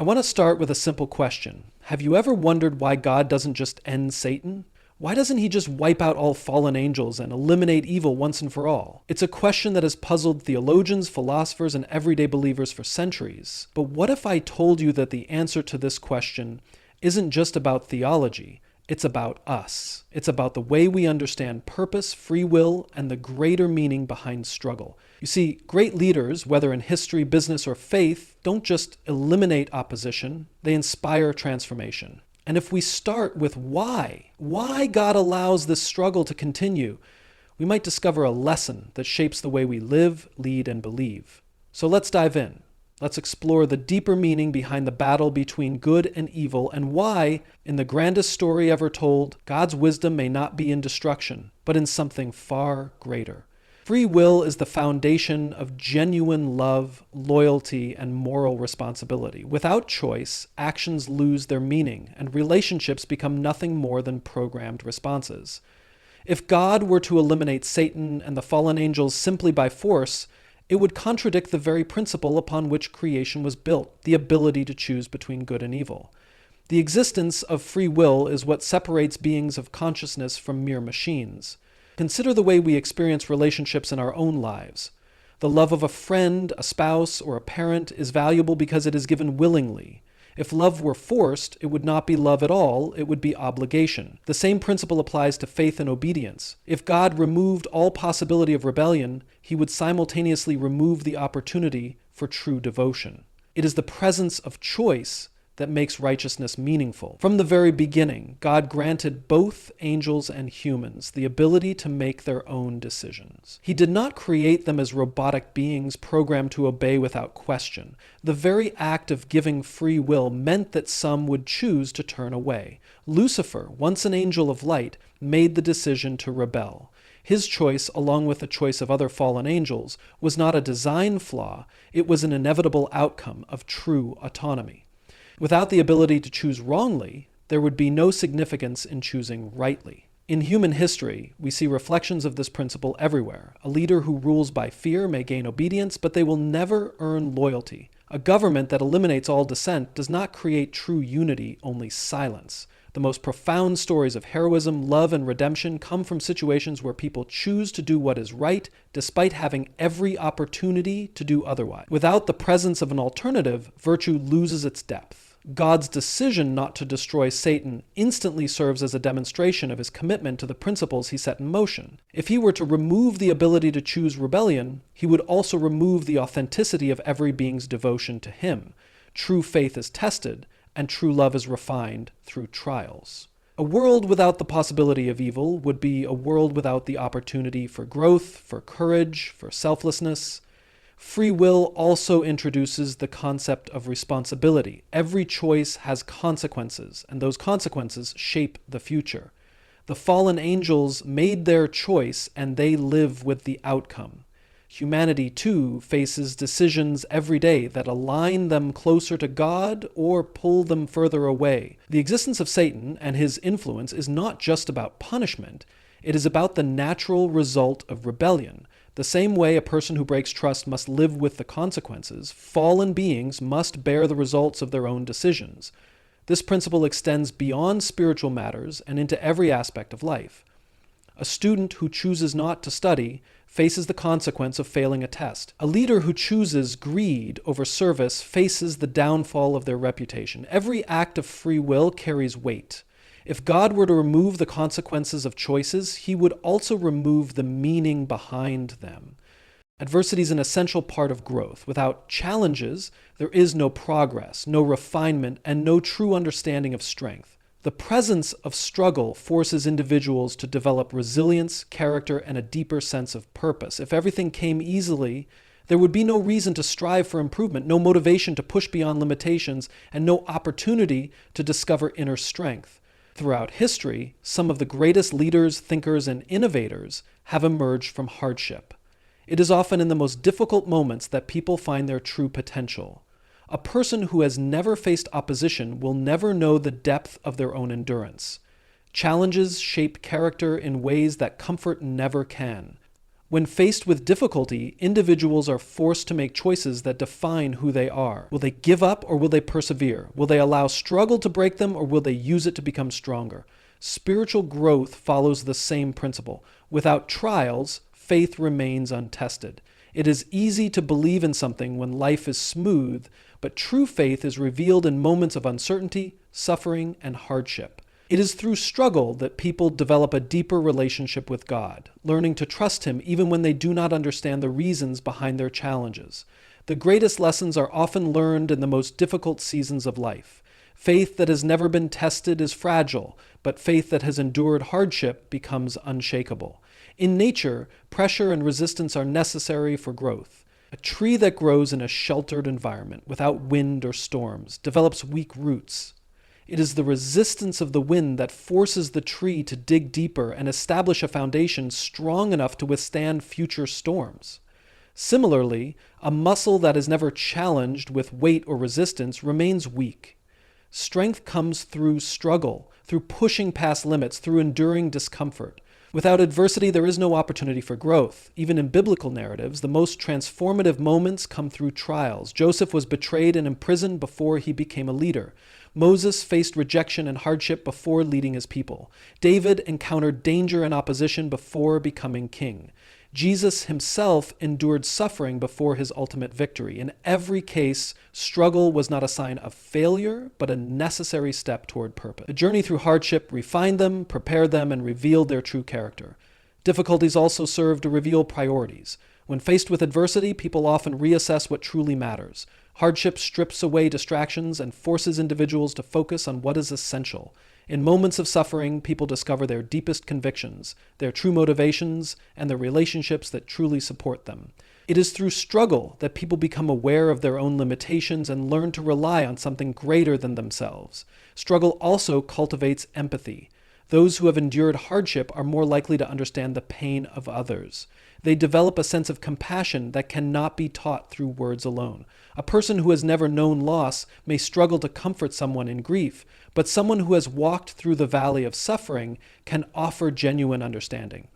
I want to start with a simple question. Have you ever wondered why God doesn't just end Satan? Why doesn't he just wipe out all fallen angels and eliminate evil once and for all? It's a question that has puzzled theologians, philosophers, and everyday believers for centuries. But what if I told you that the answer to this question isn't just about theology? It's about us. It's about the way we understand purpose, free will, and the greater meaning behind struggle. You see, great leaders, whether in history, business, or faith, don't just eliminate opposition, they inspire transformation. And if we start with why God allows this struggle to continue, we might discover a lesson that shapes the way we live, lead, and believe. So let's dive in. Let's explore the deeper meaning behind the battle between good and evil and why, in the grandest story ever told, God's wisdom may not be in destruction, but in something far greater. Free will is the foundation of genuine love, loyalty, and moral responsibility. Without choice, actions lose their meaning, and relationships become nothing more than programmed responses. If God were to eliminate Satan and the fallen angels simply by force, it would contradict the very principle upon which creation was built, the ability to choose between good and evil. The existence of free will is what separates beings of consciousness from mere machines. Consider the way we experience relationships in our own lives. The love of a friend, a spouse, or a parent is valuable because it is given willingly. If love were forced, it would not be love at all, it would be obligation. The same principle applies to faith and obedience. If God removed all possibility of rebellion, he would simultaneously remove the opportunity for true devotion. It is the presence of choice that makes righteousness meaningful. From the very beginning, God granted both angels and humans the ability to make their own decisions. He did not create them as robotic beings programmed to obey without question. The very act of giving free will meant that some would choose to turn away. Lucifer, once an angel of light, made the decision to rebel. His choice, along with the choice of other fallen angels, was not a design flaw, it was an inevitable outcome of true autonomy. Without the ability to choose wrongly, there would be no significance in choosing rightly. In human history, we see reflections of this principle everywhere. A leader who rules by fear may gain obedience, but they will never earn loyalty. A government that eliminates all dissent does not create true unity, only silence. The most profound stories of heroism, love, and redemption come from situations where people choose to do what is right despite having every opportunity to do otherwise. Without the presence of an alternative, virtue loses its depth. God's decision not to destroy Satan instantly serves as a demonstration of his commitment to the principles he set in motion. If he were to remove the ability to choose rebellion, he would also remove the authenticity of every being's devotion to him. True faith is tested, and true love is refined through trials. A world without the possibility of evil would be a world without the opportunity for growth, for courage, for selflessness. Free will also introduces the concept of responsibility. Every choice has consequences, and those consequences shape the future. The fallen angels made their choice, and they live with the outcome. Humanity, too, faces decisions every day that align them closer to God or pull them further away. The existence of Satan and his influence is not just about punishment. It is about the natural result of rebellion. The same way a person who breaks trust must live with the consequences, fallen beings must bear the results of their own decisions. This principle extends beyond spiritual matters and into every aspect of life. A student who chooses not to study faces the consequence of failing a test. A leader who chooses greed over service faces the downfall of their reputation. Every act of free will carries weight. If God were to remove the consequences of choices, he would also remove the meaning behind them. Adversity is an essential part of growth. Without challenges, there is no progress, no refinement, and no true understanding of strength. The presence of struggle forces individuals to develop resilience, character, and a deeper sense of purpose. If everything came easily, there would be no reason to strive for improvement, no motivation to push beyond limitations, and no opportunity to discover inner strength. Throughout history, some of the greatest leaders, thinkers, and innovators have emerged from hardship. It is often in the most difficult moments that people find their true potential. A person who has never faced opposition will never know the depth of their own endurance. Challenges shape character in ways that comfort never can. When faced with difficulty, individuals are forced to make choices that define who they are. Will they give up or will they persevere? Will they allow struggle to break them or will they use it to become stronger? Spiritual growth follows the same principle. Without trials, faith remains untested. It is easy to believe in something when life is smooth, but true faith is revealed in moments of uncertainty, suffering, and hardship. It is through struggle that people develop a deeper relationship with God, learning to trust Him even when they do not understand the reasons behind their challenges. The greatest lessons are often learned in the most difficult seasons of life. Faith that has never been tested is fragile, but faith that has endured hardship becomes unshakable. In nature, pressure and resistance are necessary for growth. A tree that grows in a sheltered environment without wind or storms develops weak roots. It is the resistance of the wind that forces the tree to dig deeper and establish a foundation strong enough to withstand future storms. Similarly, a muscle that is never challenged with weight or resistance remains weak. Strength comes through struggle, through pushing past limits, through enduring discomfort. Without adversity, there is no opportunity for growth. Even in biblical narratives, the most transformative moments come through trials. Joseph was betrayed and imprisoned before he became a leader. Moses faced rejection and hardship before leading his people. David encountered danger and opposition before becoming king. Jesus himself endured suffering before his ultimate victory. In every case, struggle was not a sign of failure, but a necessary step toward purpose. The journey through hardship refined them, prepared them, and revealed their true character. Difficulties also serve to reveal priorities. When faced with adversity, people often reassess what truly matters. Hardship strips away distractions and forces individuals to focus on what is essential. In moments of suffering, people discover their deepest convictions, their true motivations, and the relationships that truly support them. It is through struggle that people become aware of their own limitations and learn to rely on something greater than themselves. Struggle also cultivates empathy. Those who have endured hardship are more likely to understand the pain of others. They develop a sense of compassion that cannot be taught through words alone. A person who has never known loss may struggle to comfort someone in grief, but someone who has walked through the valley of suffering can offer genuine understanding.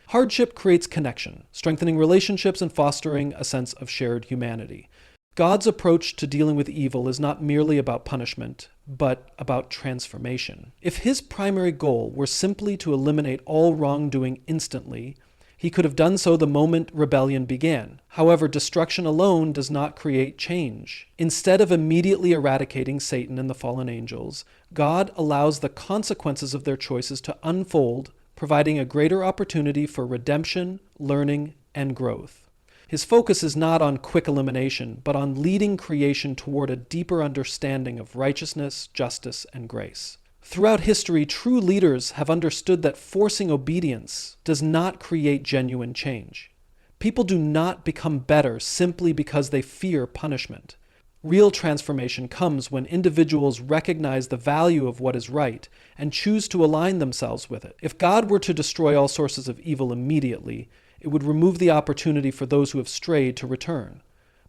Hardship creates connection, strengthening relationships and fostering a sense of shared humanity. God's approach to dealing with evil is not merely about punishment, but about transformation. If his primary goal were simply to eliminate all wrongdoing instantly, he could have done so the moment rebellion began. However, destruction alone does not create change. Instead of immediately eradicating Satan and the fallen angels, God allows the consequences of their choices to unfold, providing a greater opportunity for redemption, learning, and growth. His focus is not on quick elimination, but on leading creation toward a deeper understanding of righteousness, justice, and grace. Throughout history, true leaders have understood that forcing obedience does not create genuine change. People do not become better simply because they fear punishment. Real transformation comes when individuals recognize the value of what is right and choose to align themselves with it. If God were to destroy all sources of evil immediately, it would remove the opportunity for those who have strayed to return.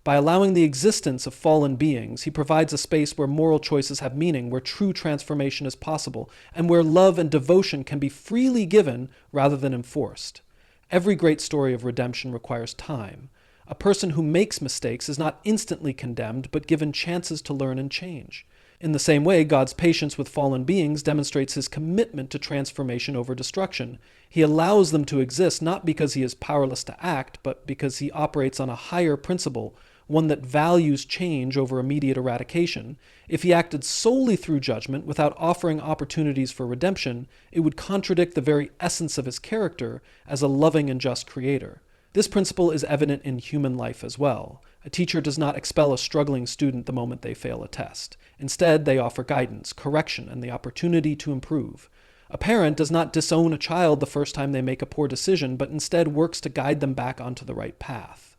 By allowing the existence of fallen beings, he provides a space where moral choices have meaning, where true transformation is possible, and where love and devotion can be freely given rather than enforced. Every great story of redemption requires time. A person who makes mistakes is not instantly condemned, but given chances to learn and change. In the same way, God's patience with fallen beings demonstrates his commitment to transformation over destruction. He allows them to exist not because he is powerless to act, but because he operates on a higher principle, one that values change over immediate eradication. If he acted solely through judgment without offering opportunities for redemption, it would contradict the very essence of his character as a loving and just creator. This principle is evident in human life as well. A teacher does not expel a struggling student the moment they fail a test. Instead, they offer guidance, correction, and the opportunity to improve. A parent does not disown a child the first time they make a poor decision, but instead works to guide them back onto the right path.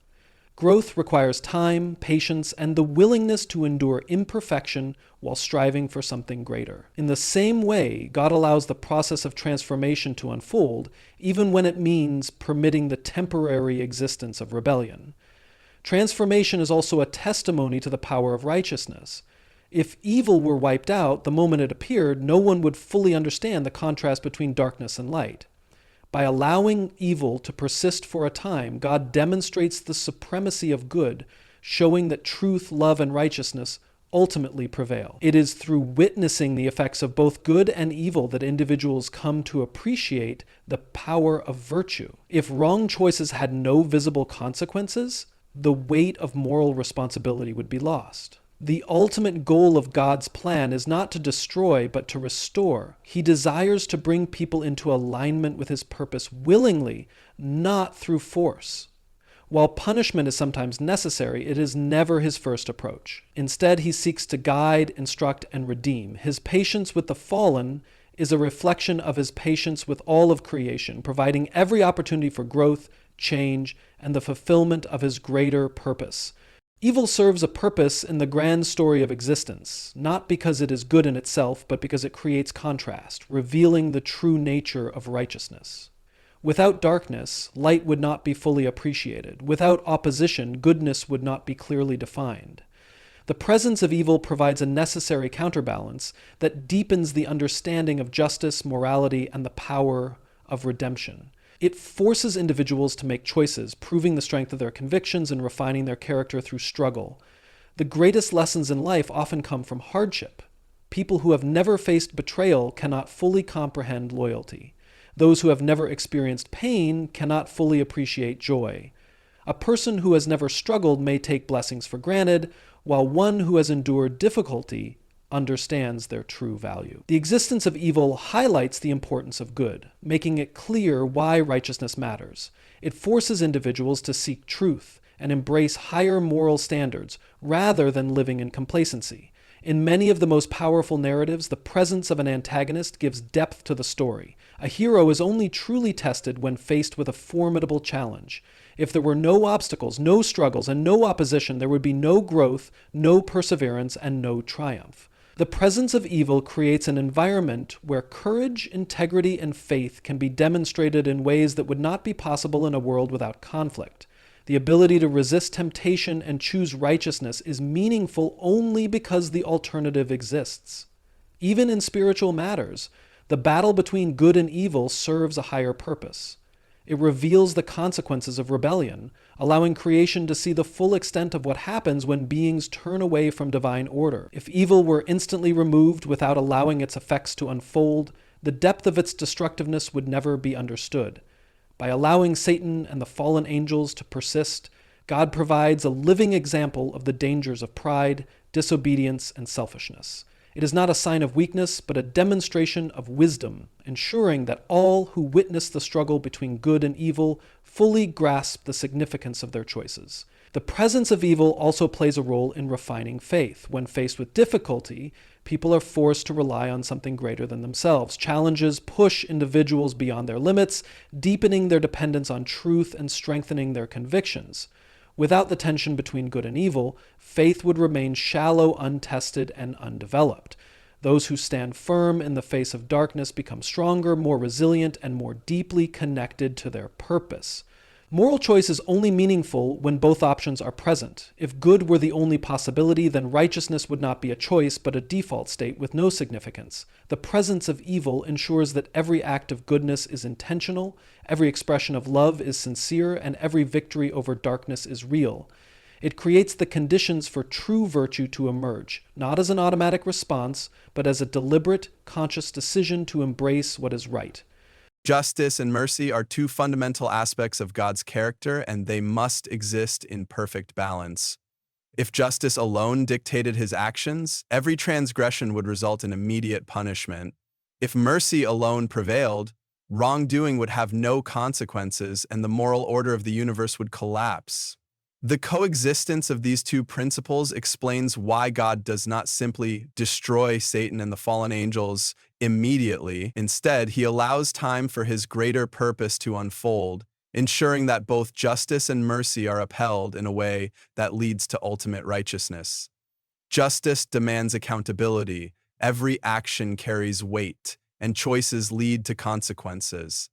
Growth requires time, patience, and the willingness to endure imperfection while striving for something greater. In the same way, God allows the process of transformation to unfold, even when it means permitting the temporary existence of rebellion. Transformation is also a testimony to the power of righteousness. If evil were wiped out the moment it appeared, no one would fully understand the contrast between darkness and light. By allowing evil to persist for a time, God demonstrates the supremacy of good, showing that truth, love, and righteousness ultimately prevail. It is through witnessing the effects of both good and evil that individuals come to appreciate the power of virtue. If wrong choices had no visible consequences, the weight of moral responsibility would be lost. The ultimate goal of God's plan is not to destroy, but to restore. He desires to bring people into alignment with his purpose willingly, not through force. While punishment is sometimes necessary, it is never his first approach. Instead, he seeks to guide, instruct, and redeem. His patience with the fallen is a reflection of his patience with all of creation, providing every opportunity for growth, change, and the fulfillment of his greater purpose. Evil serves a purpose in the grand story of existence, not because it is good in itself, but because it creates contrast, revealing the true nature of righteousness. Without darkness, light would not be fully appreciated. Without opposition, goodness would not be clearly defined. The presence of evil provides a necessary counterbalance that deepens the understanding of justice, morality, and the power of redemption. It forces individuals to make choices, proving the strength of their convictions and refining their character through struggle. The greatest lessons in life often come from hardship. People who have never faced betrayal cannot fully comprehend loyalty. Those who have never experienced pain cannot fully appreciate joy. A person who has never struggled may take blessings for granted, while one who has endured difficulty understands their true value. The existence of evil highlights the importance of good, making it clear why righteousness matters. It forces individuals to seek truth and embrace higher moral standards rather than living in complacency. In many of the most powerful narratives, the presence of an antagonist gives depth to the story. A hero is only truly tested when faced with a formidable challenge. If there were no obstacles, no struggles, and no opposition, there would be no growth, no perseverance, and no triumph. The presence of evil creates an environment where courage, integrity, and faith can be demonstrated in ways that would not be possible in a world without conflict. The ability to resist temptation and choose righteousness is meaningful only because the alternative exists. Even in spiritual matters, the battle between good and evil serves a higher purpose. It reveals the consequences of rebellion, allowing creation to see the full extent of what happens when beings turn away from divine order. If evil were instantly removed without allowing its effects to unfold, the depth of its destructiveness would never be understood. By allowing Satan and the fallen angels to persist, God provides a living example of the dangers of pride, disobedience, and selfishness. It is not a sign of weakness, but a demonstration of wisdom, ensuring that all who witness the struggle between good and evil fully grasp the significance of their choices. The presence of evil also plays a role in refining faith. When faced with difficulty, people are forced to rely on something greater than themselves. Challenges push individuals beyond their limits, deepening their dependence on truth and strengthening their convictions. Without the tension between good and evil, faith would remain shallow, untested, and undeveloped. Those who stand firm in the face of darkness become stronger, more resilient, and more deeply connected to their purpose. Moral choice is only meaningful when both options are present. If good were the only possibility, then righteousness would not be a choice, but a default state with no significance. The presence of evil ensures that every act of goodness is intentional, every expression of love is sincere, and every victory over darkness is real. It creates the conditions for true virtue to emerge, not as an automatic response, but as a deliberate, conscious decision to embrace what is right. Justice and mercy are two fundamental aspects of God's character, and they must exist in perfect balance. If justice alone dictated his actions, every transgression would result in immediate punishment. If mercy alone prevailed, wrongdoing would have no consequences, and the moral order of the universe would collapse. The coexistence of these two principles explains why God does not simply destroy Satan and the fallen angels immediately. Instead, he allows time for his greater purpose to unfold, ensuring that both justice and mercy are upheld in a way that leads to ultimate righteousness. Justice demands accountability. Every action carries weight, and choices lead to consequences.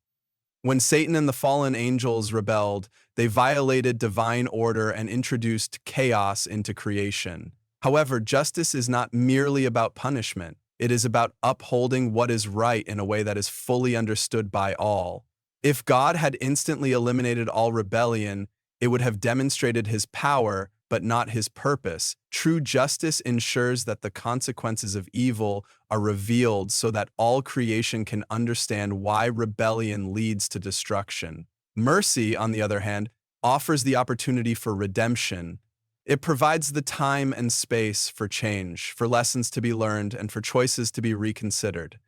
When Satan and the fallen angels rebelled, they violated divine order and introduced chaos into creation. However, justice is not merely about punishment. It is about upholding what is right in a way that is fully understood by all. If God had instantly eliminated all rebellion, it would have demonstrated his power, but not his purpose. True justice ensures that the consequences of evil are revealed so that all creation can understand why rebellion leads to destruction. Mercy, on the other hand, offers the opportunity for redemption. It provides the time and space for change, for lessons to be learned, and for choices to be reconsidered.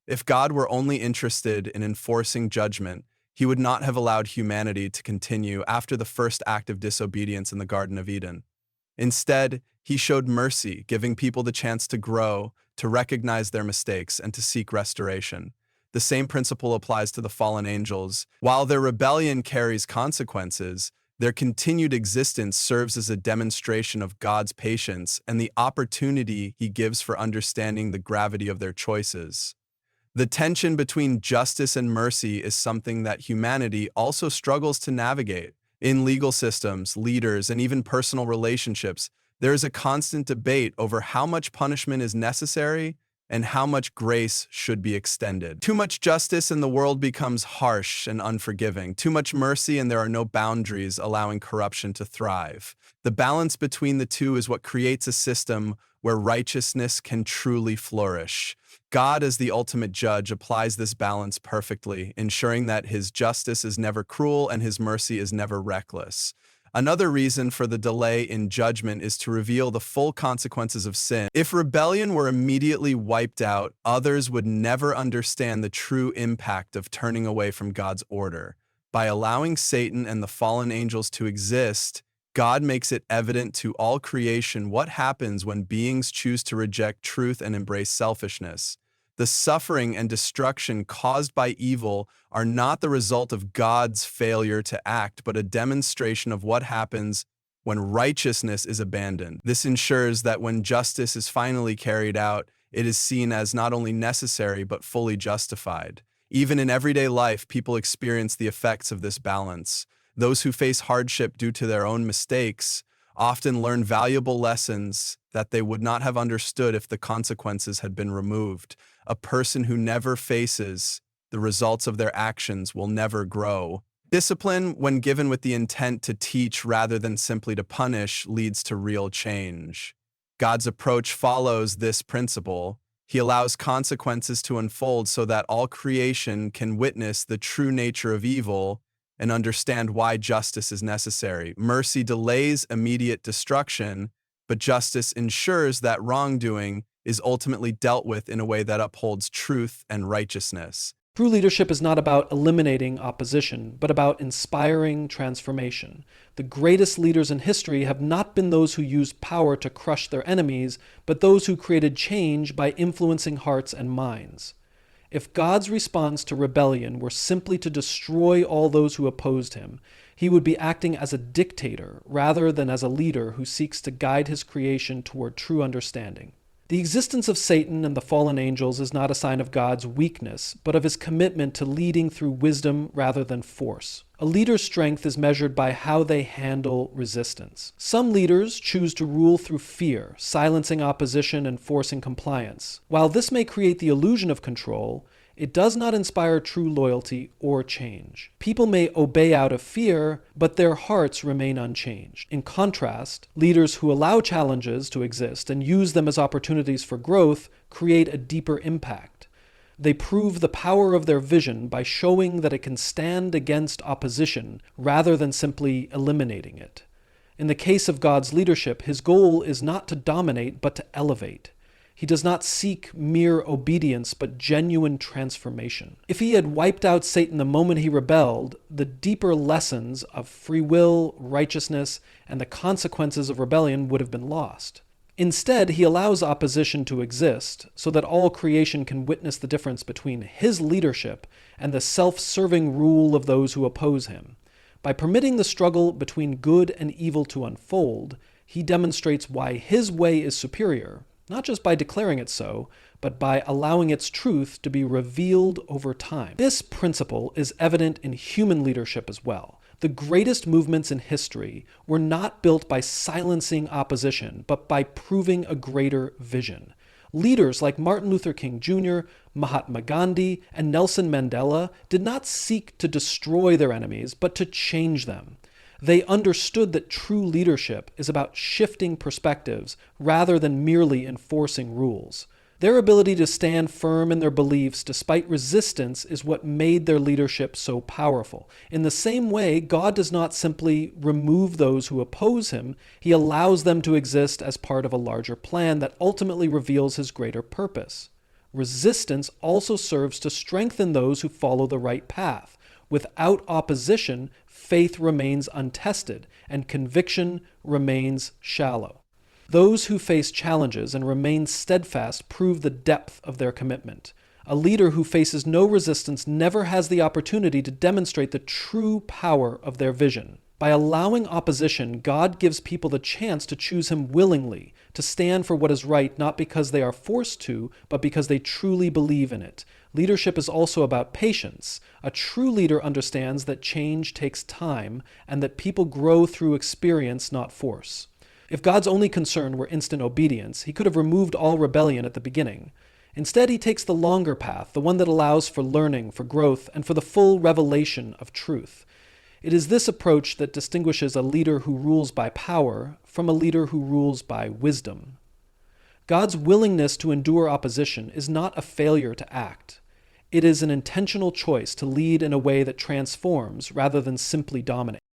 If God were only interested in enforcing judgment, he would not have allowed humanity to continue after the first act of disobedience in the Garden of Eden. Instead, he showed mercy, giving people the chance to grow, to recognize their mistakes, and to seek restoration. The same principle applies to the fallen angels. While their rebellion carries consequences, their continued existence serves as a demonstration of God's patience and the opportunity he gives for understanding the gravity of their choices. The tension between justice and mercy is something that humanity also struggles to navigate. In legal systems, leaders, and even personal relationships, there is a constant debate over how much punishment is necessary and how much grace should be extended. Too much justice and the world becomes harsh and unforgiving. Too much mercy and there are no boundaries, allowing corruption to thrive. The balance between the two is what creates a system where righteousness can truly flourish. God, as the ultimate judge, applies this balance perfectly, ensuring that his justice is never cruel and his mercy is never reckless. Another reason for the delay in judgment is to reveal the full consequences of sin. If rebellion were immediately wiped out, others would never understand the true impact of turning away from God's order. By allowing Satan and the fallen angels to exist, God makes it evident to all creation what happens when beings choose to reject truth and embrace selfishness. The suffering and destruction caused by evil are not the result of God's failure to act, but a demonstration of what happens when righteousness is abandoned. This ensures that when justice is finally carried out, it is seen as not only necessary, but fully justified. Even in everyday life, people experience the effects of this balance. Those who face hardship due to their own mistakes often learn valuable lessons that they would not have understood if the consequences had been removed. A person who never faces the results of their actions will never grow. Discipline, when given with the intent to teach rather than simply to punish, leads to real change. God's approach follows this principle. He allows consequences to unfold so that all creation can witness the true nature of evil and understand why justice is necessary. Mercy delays immediate destruction, but justice ensures that wrongdoing is ultimately dealt with in a way that upholds truth and righteousness. True leadership is not about eliminating opposition, but about inspiring transformation. The greatest leaders in history have not been those who used power to crush their enemies, but those who created change by influencing hearts and minds. If God's response to rebellion were simply to destroy all those who opposed him, he would be acting as a dictator rather than as a leader who seeks to guide his creation toward true understanding. The existence of Satan and the fallen angels is not a sign of God's weakness, but of his commitment to leading through wisdom rather than force. A leader's strength is measured by how they handle resistance. Some leaders choose to rule through fear, silencing opposition and forcing compliance. While this may create the illusion of control, it does not inspire true loyalty or change. People may obey out of fear, but their hearts remain unchanged. In contrast, leaders who allow challenges to exist and use them as opportunities for growth create a deeper impact. They prove the power of their vision by showing that it can stand against opposition rather than simply eliminating it. In the case of God's leadership, his goal is not to dominate, but to elevate. He does not seek mere obedience, but genuine transformation. If he had wiped out Satan the moment he rebelled, the deeper lessons of free will, righteousness, and the consequences of rebellion would have been lost. Instead, he allows opposition to exist so that all creation can witness the difference between his leadership and the self-serving rule of those who oppose him. By permitting the struggle between good and evil to unfold, he demonstrates why his way is superior, not just by declaring it so, but by allowing its truth to be revealed over time. This principle is evident in human leadership as well. The greatest movements in history were not built by silencing opposition, but by proving a greater vision. Leaders like Martin Luther King Jr., Mahatma Gandhi, and Nelson Mandela did not seek to destroy their enemies, but to change them. They understood that true leadership is about shifting perspectives rather than merely enforcing rules. Their ability to stand firm in their beliefs despite resistance is what made their leadership so powerful. In the same way, God does not simply remove those who oppose him, he allows them to exist as part of a larger plan that ultimately reveals his greater purpose. Resistance also serves to strengthen those who follow the right path. Without opposition, faith remains untested, and conviction remains shallow. Those who face challenges and remain steadfast prove the depth of their commitment. A leader who faces no resistance never has the opportunity to demonstrate the true power of their vision. By allowing opposition, God gives people the chance to choose him willingly, to stand for what is right not because they are forced to, but because they truly believe in it. Leadership is also about patience. A true leader understands that change takes time and that people grow through experience, not force. If God's only concern were instant obedience, he could have removed all rebellion at the beginning. Instead, he takes the longer path, the one that allows for learning, for growth, and for the full revelation of truth. It is this approach that distinguishes a leader who rules by power from a leader who rules by wisdom. God's willingness to endure opposition is not a failure to act. It is an intentional choice to lead in a way that transforms rather than simply dominate.